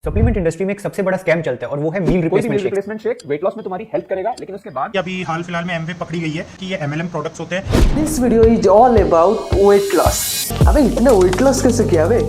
Supplement industry में एक सबसे बड़ा स्कैम चलता है और वो है meal replacement shake weight loss में तुम्हारी हेल्प करेगा, लेकिन उसके बाद अभी हाल फिलहाल में एमवे पकड़ी गई है कि ये एमएलएम प्रोडक्ट्स होते हैं। This video is all about weight loss. अबे इतना वेट लॉस कैसे किया बे?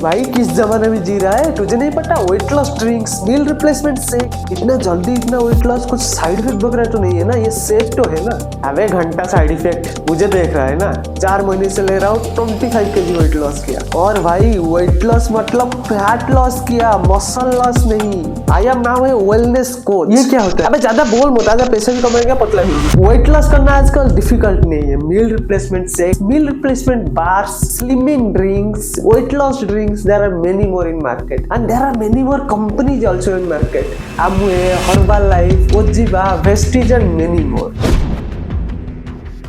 भाई किस जमाने में जी रहा है, तुझे नहीं पता? Weight loss drinks, meal replacement से इतना जल्दी इतना वेट लॉस, कुछ साइड इफेक्ट वगैरह तो नहीं है ना? ये सेफ तो है ना? अबे घंटा साइड इफेक्ट मुझे देख रहा है ना? 4 महीने से ले रहा हूँ, 25 kg वेट लॉस किया। और भाई वेट लॉस मतलब फैट लॉस किया, मसल लॉस नहीं। I am now A wellness coach. ये क्या होता है? अबे ज्यादा बोल मत, आजा पैसे भी कमाएगा पतला ही। वेट लॉस करना आजकल डिफिकल्ट नहीं है। मील रिप्लेसमेंट से meal replacement bars, slimming drinks, weight loss drinks, there are many more in market and there are many more companies also in market. Amway, Herbalife, Ojiva, Vestige and many more.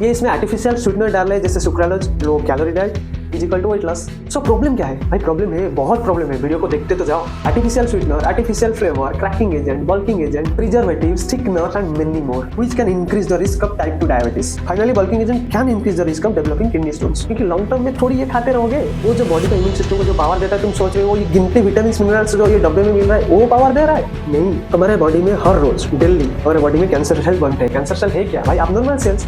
ये इसमें artificial sweetener डाल रहे हैं जैसे sucralose, low calorie diet is equal to weight loss. So problem क्या है भाई? Problem है, बहुत प्रॉब्लम है। वीडियो को देखते तो जाओ। Artificial sweetener, artificial flavour, cracking agent, bulking agent, preservatives, thickener and many more which can increase the risk of type 2 diabetes. Finally bulking agent can increase the risk of developing kidney stones, क्योंकि long term में थोड़ी ये खाते रहोगे, वो जो body का immune system को जो पावर देता है, तुम सोच रहे हो ये गिनती विटामिन मिनरल्स जो ये डब्बे में मिल रहा है वो पावर दे रहा है? नहीं, तुम्हारे बॉडी में हर रोज डेली हमारे बॉडी में कैंसर सेल बनते हैं। कैंसर सेल है क्या भाई? Abnormal cells.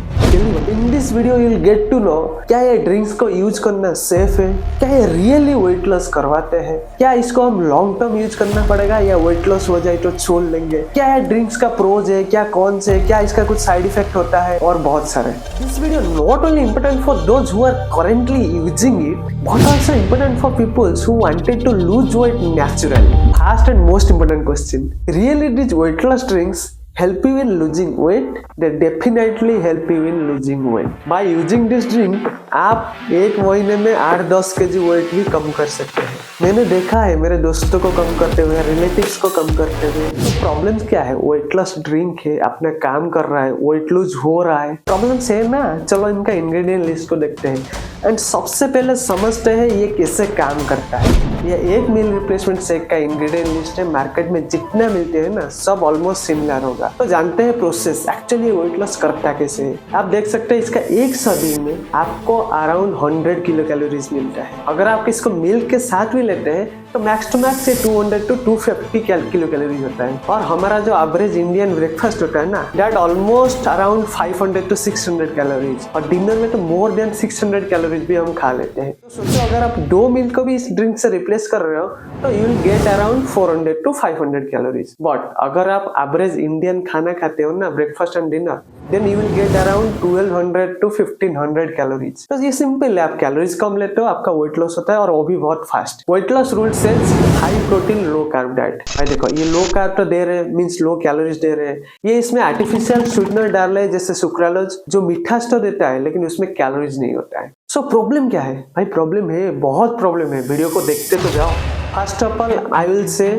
In this video you will get to know क्या ये ड्रिंक्स को यूज करना सेफ है, क्या ये रियली वेट लॉस करवाते हैं, क्या इसको हम लॉन्ग टर्म यूज करना पड़ेगा या वेट लॉस हो जाए तो छोड़ लेंगे, क्या ये ड्रिंक्स का प्रोज है, क्या कौन से, क्या इसका कुछ साइड इफेक्ट होता है और बहुत सारे। This video not only important for those who are currently using it but also important for peoples who wanted to lose weight naturally. First and most important question, really this weight loss drinks help you in losing weight? They definitely help you in losing weight. By using this drink, आप एक महीने में 8-10 kg wait भी कम कर सकते हैं। मैंने देखा है मेरे दोस्तों को कम करते हुए, रिलेटिव्स को कम करते हुए। तो प्रॉब्लम क्या है? वेट लॉस ड्रिंक है, अपना काम कर रहा है, वेट लूज हो रहा है, प्रॉब्लम से है ना? चलो इनका इंग्रेडिएंट लिस्ट को देखते हैं एंड सबसे पहले समझते हैं ये कैसे काम करता है। ये एक मील रिप्लेसमेंट शेक का इंग्रेडिएंट लिस्ट है, मार्केट में जितना मिलते हैं ना सब ऑलमोस्ट सिमिलर होगा। तो जानते हैं प्रोसेस, एक्चुअली वेट लॉस करता कैसे है। आप देख सकते हैं इसका एक सर्विंग में आपको अराउंड 100 किलो कैलोरीज मिलता है। अगर आप इसको मिल्क के साथ भी लेते हैं तो मैक्स टू मैक्स से 200 to 250 किलो कैलोरीज होता है। और हमारा जो एवरेज इंडियन ब्रेकफास्ट होता है ना, that almost around 500 to 600 calories, और डिनर में तो मोर देन 600 कैलोरीज भी हम खा लेते हैं। तो सोचो अगर आप 2 मील को भी इस ड्रिंक से रिप्लेस कर रहे हो तो you will get around 400 to 500 calories. But अगर आप एवरेज इंडियन खाना खाते हो ना, breakfast and dinner, then you will get around 1200 to 1500 calories. तो ये सिंपल है, आप कैलोरीज कम लेते हो, आपका वेट लॉस होता है और वो भी बहुत fast. Weight loss rule says high protein low carb diet. भाई देखो ये लो कार्ब तो दे रहे हैं, मीन्स लो कैलोरीज दे रहे हैं। ये इसमें आर्टिफिशियल स्वीटनर डाल रहे हैं जैसे सुक्रालोज, जो मिठास तो देता है लेकिन उसमें कैलोरीज नहीं होता है। सो प्रॉब्लम क्या है भाई? प्रॉब्लम है, बहुत प्रॉब्लम है। वीडियो को देखते तो जाओ। First of all I will say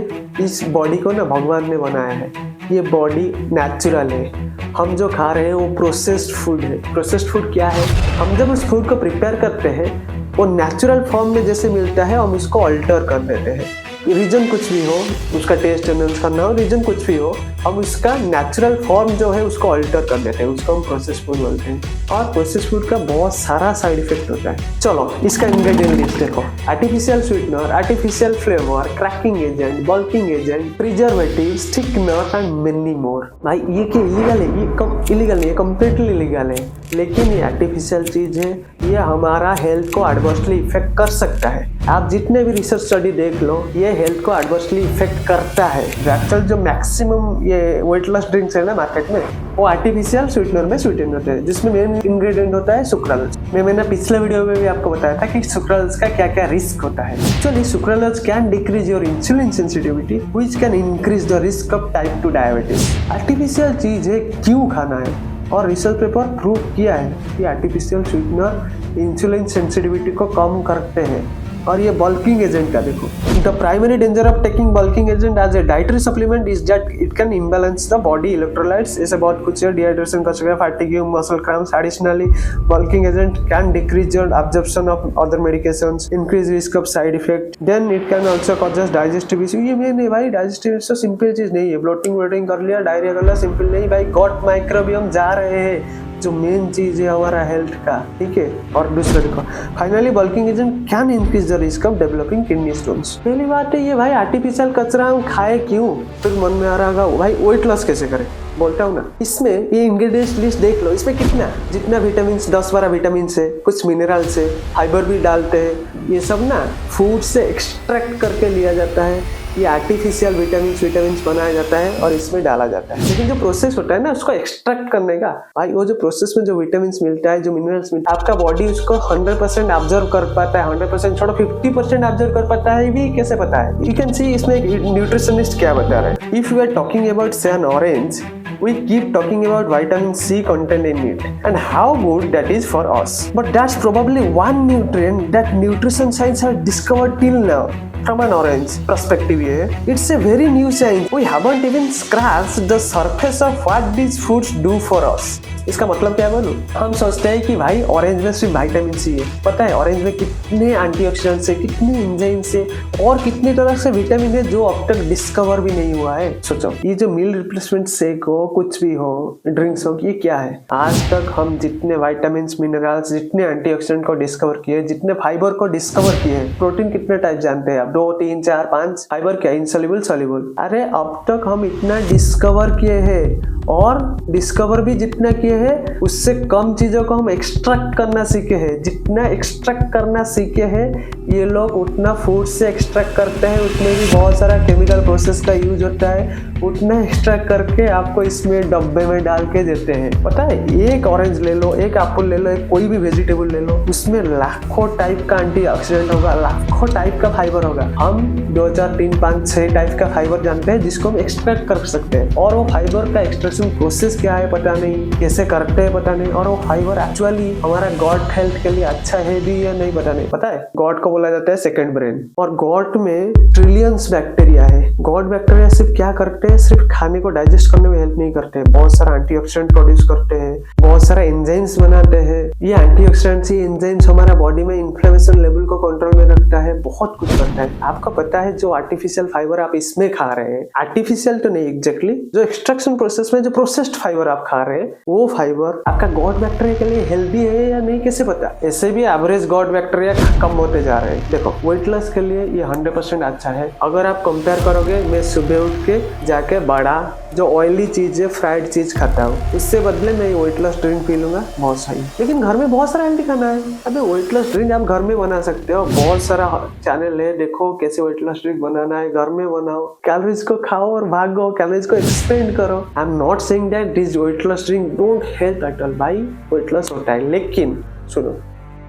इस बॉडी को ना भगवान ने बनाया है, ये बॉडी नेचुरल है। हम जो खा रहे हैं वो प्रोसेस्ड फूड है। प्रोसेस्ड फूड क्या है? हम जब उस फूड को प्रिपेयर करते हैं वो नेचुरल फॉर्म में जैसे मिलता है हम उसको अल्टर कर देते हैं। रीजन कुछ भी हो, उसका टेस्ट एनहांस करना हो, रीजन कुछ भी हो, हम उसका नेचुरल फॉर्म जो है उसको अल्टर कर देते हैं, उसको हम प्रोसेस फूड बोलते हैं। और प्रोसेस फूड का बहुत सारा साइड इफेक्ट होता है। चलो इसका इंग्रेडिएंट लिस्ट देखो। Artificial sweetener, artificial flavour, cracking agent, bulking agent, preservatives, thickener and many more. भाई ये क्या इलीगल है? ये इलीगल नहीं है, कंप्लीटली इलीगल है, लेकिन ये आर्टिफिशियल चीज है, ये हमारा हेल्थ को एडवर्सली इफेक्ट कर सकता है। आप जितने भी रिसर्च स्टडी देख लो, ये हेल्थ को एडवर्सली इफेक्ट करता है। एक्चुअल जो मैक्सिमम ये वेट लॉस ड्रिंक्स है ना मार्केट में, वो आर्टिफिशियल स्वीटनर में स्वीटन होते हैं, जिसमें मेन इंग्रेडिएंट होता है सुक्रालोज। मैंने पिछले वीडियो में भी आपको बताया था कि सुक्रालोज का क्या क्या रिस्क होता है। Actually sucralose can decrease your insulin sensitivity which can increase the risk of type 2 diabetes. Artificial चीज है, क्यों खाना है? और रिसर्च पेपर प्रूव किया है कि आर्टिफिशियल स्वीटनर इंसुलिन सेंसिटिविटी को कम करते हैं। और ये बल्किंग एजेंट का देखो, the primary danger of taking bulking agent as a dietary supplement is that it can imbalance the body electrolytes. ऐसे बहुत कुछ है, डिहाइड्रेशन कर सकता है, fatigue, muscle cramps. Additionally bulking agent can decrease your absorption of other medications, increase risk of side effect, then it can also causes digestive issue. ये main है भाई, डाइजेस्टिव इशू सिंपल चीज नहीं है। ब्लोटिंग कर लिया, डायरिया कर लिया, सिंपल नहीं भाई। गॉट माइक्रोबियम जा रहे हैं, जो मेन चीज है हमारा हेल्थ का, ठीक है। और दूसरा देखो, finally bulking agent can increase the risk of developing kidney stones. पहली बात है ये भाई आर्टिफिशियल कचरा हम खाए क्यों? फिर मन में आ रहा होगा भाई वेट लॉस कैसे करें, बोलता हूँ ना। इसमें ये इंग्रेडिएंट्स लिस्ट देख लो, इसमें कितना जितना विटामिन 10-12 विटामिन है, कुछ मिनरल से, फाइबर भी डालते हैं। ये सब ना फूड से एक्सट्रैक्ट करके लिया जाता है, ये आर्टिफिशियल विटामिन बनाया जाता है और इसमें डाला जाता है। लेकिन जो प्रोसेस होता है ना उसको एक्सट्रैक्ट करने का, भाई वो जो प्रोसेस में जो विटामिन मिलता है, जो मिनरल्स मिलता है, आपका बॉडी उसको 100% ऑब्जर्व कर पाता है। 100% छोड़ो 50% ऑब्जर्व कर पाता है भी कैसे पता है? यू कैन सी इसमें एक न्यूट्रिशनिस्ट क्या बता रहा है। If you are talking about say an orange, we keep talking about vitamin C content in it and how good that is for us, but that's probably one nutrient that nutrition science has discovered till now. From an orange perspective here, it's a very new science. We haven't even scratched the surface of what these foods do for us. इसका मतलब क्या बोलूं? हम सोचते हैं कि भाई orange में सिर्फ विटामिन सी है, पता है ऑरेंज में कितने एंटीऑक्सीडेंट्स है, कितने एंजाइम्स है और कितने तरह से विटामिन है जो अब तक डिस्कवर भी नहीं हुआ है। सोचो ये जो मील रिप्लेसमेंट शेक हो, कुछ भी हो, ड्रिंक्स हो, ये क्या है? आज तक हम जितने विटामिन मिनरल्स, जितने एंटीऑक्सीडेंट को डिस्कवर किए, जितने फाइबर को डिस्कवर किए, प्रोटीन कितने टाइप जानते हैं आप? 2, 3, 4, 5। फाइबर क्या? Insoluble, soluble. अरे अब तक हम इतना डिस्कवर किए हैं और डिस्कवर भी जितना किए हैं उससे कम चीजों को हम एक्सट्रैक्ट करना सीखे हैं। जितना एक्सट्रैक्ट करना सीखे हैं ये लोग उतना फूड से एक्सट्रैक्ट करते हैं, उसमें भी बहुत सारा केमिकल प्रोसेस का यूज होता है, उतना एक्सट्रैक्ट करके आपको इसमें डब्बे में डाल के देते हैं। पता है एक ऑरेंज ले लो, एक एप्पल ले लो, एक कोई भी वेजिटेबल ले लो, उसमें लाखों टाइप का एंटीऑक्सीडेंट होगा, लाखों टाइप का फाइबर होगा। हम 2, 4, 3, 5, 6 टाइप का फाइबर जानते हैं जिसको हम एक्सट्रैक्ट कर सकते हैं, और वो फाइबर का एक्सट्रैक्शन प्रोसेस क्या है पता नहीं, कैसे करते हैं पता नहीं, और वो फाइबर एक्चुअली हमारा गॉट हेल्थ के लिए अच्छा है भी या नहीं पता नहीं। पता है गॉट को बोला जाता है सेकंड ब्रेन, और गॉट में ट्रिलियंस बैक्टीरिया है। गॉट बैक्टीरिया सिर्फ क्या करते हैं? सिर्फ खाने को डाइजेस्ट करने में हेल्प नहीं करते हैं, बहुत सारा एंटीऑक्सीडेंट प्रोड्यूस करते हैं, बहुत सारा एंजाइम्स बनाते हैं। ये एंटीऑक्सीडेंट्स, ये एंजाइम्स हमारा बॉडी में इन्फ्लेमेशन लेवल को कंट्रोल में रखता है, बहुत कुछ करता है। आपको पता है जो आर्टिफिशियल फाइबर आप इसमें खा रहे हैं, आर्टिफिशियल तो नहीं एग्जैक्टली, जो एक्सट्रैक्शन प्रोसेस में जो प्रोसेस्ड फाइबर आप खा रहे हैं, वो फाइबर आपका गॉट बैक्टीरिया के लिए हेल्दी है या नहीं कैसे पता? ऐसे भी एवरेज गॉट बैक्टीरिया कम होते जा रहे हैं। देखो वेट लॉस के लिए ये 100% अच्छा है। अगर आप कंपेयर करोगे, मैं सुबह उठ के जाके बड़ा जो ऑयली चीज है, फ्राइड चीज खाता हूँ, उससे बदले मैं वेट लॉस ड्रिंक पी लूंगा, बहुत सही। लेकिन घर में बहुत सारा हेल्दी खाना है। अबे वेट लॉस ड्रिंक आप घर में बना सकते हो, बहुत सारा चैनल है, देखो कैसे वेट लॉस ड्रिंक बनाना है, घर में बनाओ, कैलोरीज को खाओ और भागो, कैलोरीज को एक्सपेंड करो। I am not saying that this weight loss drink don't help at all, भाई वेट लॉस होता है, लेकिन सुनो,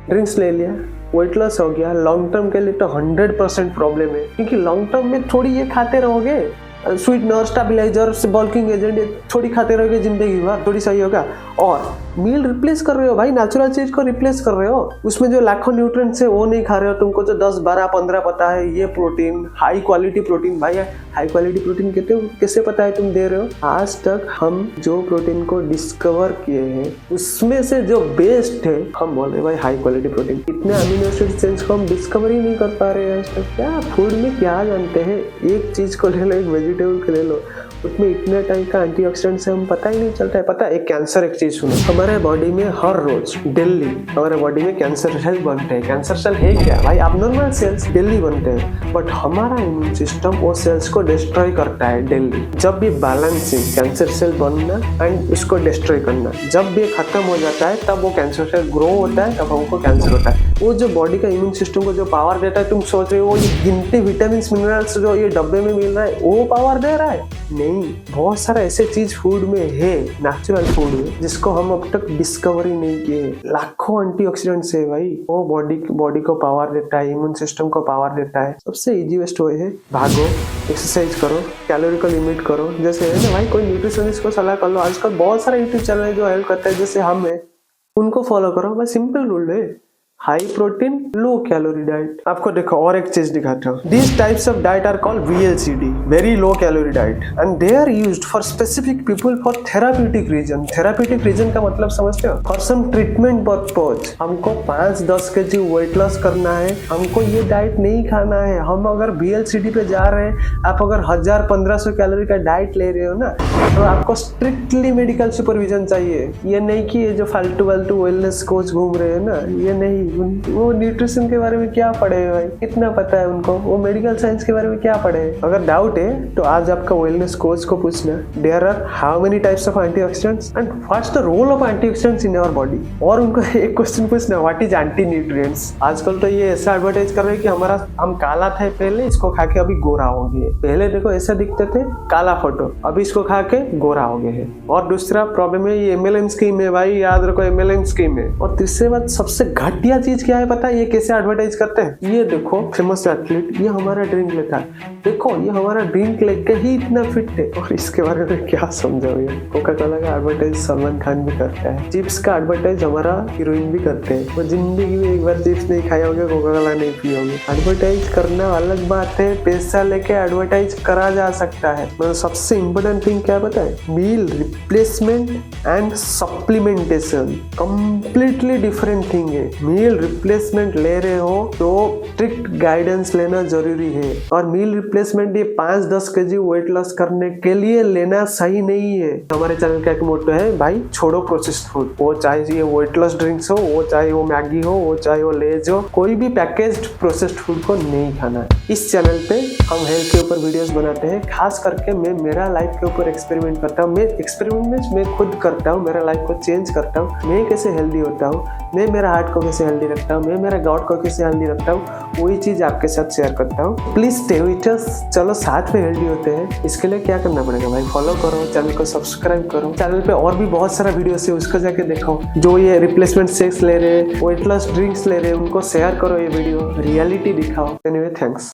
ड्रिंक्स ले लिया, वेट लॉस हो गया, लॉन्ग टर्म के लिए तो 100% प्रॉब्लम है, क्योंकि लॉन्ग टर्म में थोड़ी ये खाते रहोगे, स्वीटनर, स्टेबलाइजर, थोड़ी खाते रहोगे जिंदगी भर, थोड़ी सही होगा। और मील रिप्लेस कर रहे हो भाई, नेचुरल चीज को रिप्लेस कर रहे हो, उसमें जो लाखों न्यूट्रिएंट्स है वो नहीं खा रहे हो। तुमको जो 10, 12, 15 पता है ये प्रोटीन, हाई क्वालिटी प्रोटीन, भाई हाई क्वालिटी प्रोटीन कहते हो, कैसे पता है तुम दे रहे हो? आज तक हम जो प्रोटीन को डिस्कवर किए हैं उसमें से जो बेस्ट है हम बोल रहे भाई हाई क्वालिटी प्रोटीन। इतने अमीनो एसिड चेंज को हम डिस्कवर ही नहीं कर पा रहे हैं आज तक। क्या फूड में क्या जानते हैं? एक चीज को ले लो, एक वेजिटेबल को ले लो, उसमें इतने टाइप का एंटीऑक्सीडेंट से हम पता ही नहीं चलता है। पता है एक कैंसर, एक चीज सुनो, हमारे बॉडी में हर रोज डेली हमारे बॉडी में कैंसर सेल बनते हैं। कैंसर सेल है क्या भाई? अबनॉर्मल सेल्स डेली बनते हैं, बट हमारा इम्यून सिस्टम वो सेल्स को डिस्ट्रॉय करता है डेली। जब भी बैलेंसिंग कैंसर सेल बनना एंड उसको डिस्ट्रॉय करना, जब भी खत्म हो जाता है तब वो कैंसर सेल ग्रो होता है, तब हमको कैंसर होता है। वो जो बॉडी का इम्यून सिस्टम को जो पावर देता है, तुम सोच रहे हो वो गिनती विटामिन मिनरल्स जो ये डब्बे में मिल रहा है वो पावर दे रहा है? नहीं, बहुत सारा ऐसे चीज फूड में है, नेचुरल फूड में, जिसको हम अब तक डिस्कवर ही नहीं किए। लाखों एंटीऑक्सीडेंट्स है भाई, वो बॉडी को पावर देता है, इम्यून सिस्टम को पावर देता है। सबसे इजी वेस्ट वे है भागो, एक्सरसाइज करो, कैलोरी को लिमिट करो। जैसे है ना भाई, कोई न्यूट्रिशनिस्ट को सलाह कर लो, आजकल बहुत सारा यूट्यूब चैनल है जो हेल्प करता है, जैसे हम है, उनको फॉलो करो। बस सिंपल रूल है, हाई प्रोटीन लो कैलोरी डाइट। आपको देखो और एक चीज दिखाता हूँ। These types of diet are called VLCD, very low calorie diet, and they are used for specific people for therapeutic reason। therapeutic reason का मतलब समझते हो? For some treatment purpose। हमको 5-10 kg weight loss करना है, हमको ये डाइट नहीं खाना है। हम अगर VLCD पे जा रहे हैं, आप अगर 1000-1500 कैलोरी का डाइट ले रहे हो ना, तो आपको स्ट्रिक्टली मेडिकल सुपरविजन चाहिए। ये नहीं कि ये जो फालतू वेलनेस कोच घूम रहे हैं ना, ये नहीं। वो न्यूट्रिशन के बारे में क्या पढ़े है भाई, कितना पता है उनको? वो मेडिकल साइंस के बारे में क्या पढ़े है? अगर डाउट है तो आज आपका वेलनेस कोच को पूछना, there are how many types of antioxidants and what's the role of antioxidants in our body. और उनको एक क्वेश्चन पूछना, व्हाट इज एंटी न्यूट्रिएंट्स। आजकल तो ये ऐसा एडवर्टाइज कर रहे हैं कि हम काला थे पहले, इसको खा के अभी गोरा हो गए। पहले देखो ऐसा दिखते थे, काला फोटो, अभी इसको खा के गोरा हो गए हैं। और दूसरा प्रॉब्लम है ये MLM स्कीम है भाई, याद रखो MLM स्कीम है। और तीसरी बात सबसे घटिया चीज क्या है पता है? ये कैसे एडवर्टाइज करते हैं? ये देखो फेमस एथलीट, ये हमारा ड्रिंक लेता है, देखो ये हमारा ड्रिंक लेके ही इतना फिट है। और इसके बारे में क्या समझाओ? ये कोका कोला का एडवर्टाइज सलमान खान भी करता है, चिप्स का एडवर्टाइज हमारा हीरोइन भी करते हैं। वो जिंदगी में एक बार चिप्स नहीं खाया होगा, कोका कोला नहीं पिया होगा। एडवर्टाइज करना अलग बात है, पैसा लेके एडवर्टाइज करा जा सकता है। मतलब सबसे इम्पोर्टेंट थिंग क्या पता है? Meal replacement and supplementation completely different thing है। मील रिप्लेसमेंट ले रहे हो तो स्ट्रिक्ट गाइडेंस लेना जरूरी है। और मील रिप्लेसमेंट ये 5-10 kg वेट लॉस करने के लिए लेना सही नहीं है। हमारे चैनल का एक मोटो है, भाई छोड़ो प्रोसेस्ड फूड। वो चाहे ये वेट लॉस ड्रिंक्स हो, वो चाहे वो मैगी हो, वो चाहे वो लेज हो, कोई भी पैकेज्ड प्रोसेस्ड फूड को नहीं खाना है। इस चैनल पे हम हेल्थ के ऊपर वीडियोस बनाते हैं, खास करके मैं मेरा लाइफ के ऊपर एक्सपेरिमेंट करता हूँ। मैं एक्सपेरिमेंट में मैं खुद करता हूँ, मेरा लाइफ को चेंज करता हूँ। मैं कैसे हेल्दी होता हूँ, मैं मेरा हार्ट को कैसे हेल्दी रखता हूँ, मैं मेरा गॉट को कैसे हेल्दी रखता हूँ, वही चीज आपके साथ शेयर करता हूँ। प्लीज स्टे विथ अस, चलो साथ में हेल्दी होते हैं। इसके लिए क्या करना पड़ेगा भाई? फॉलो करो, चैनल को सब्सक्राइब करो। चैनल पे और भी बहुत सारा वीडियो है, उसको जाके देखो। जो ये रिप्लेसमेंट शेक्स ले रहे, वेट लॉस ड्रिंक्स ले रहे, उनको शेयर करो ये वीडियो, रियलिटी दिखाओ। Anyway thanks.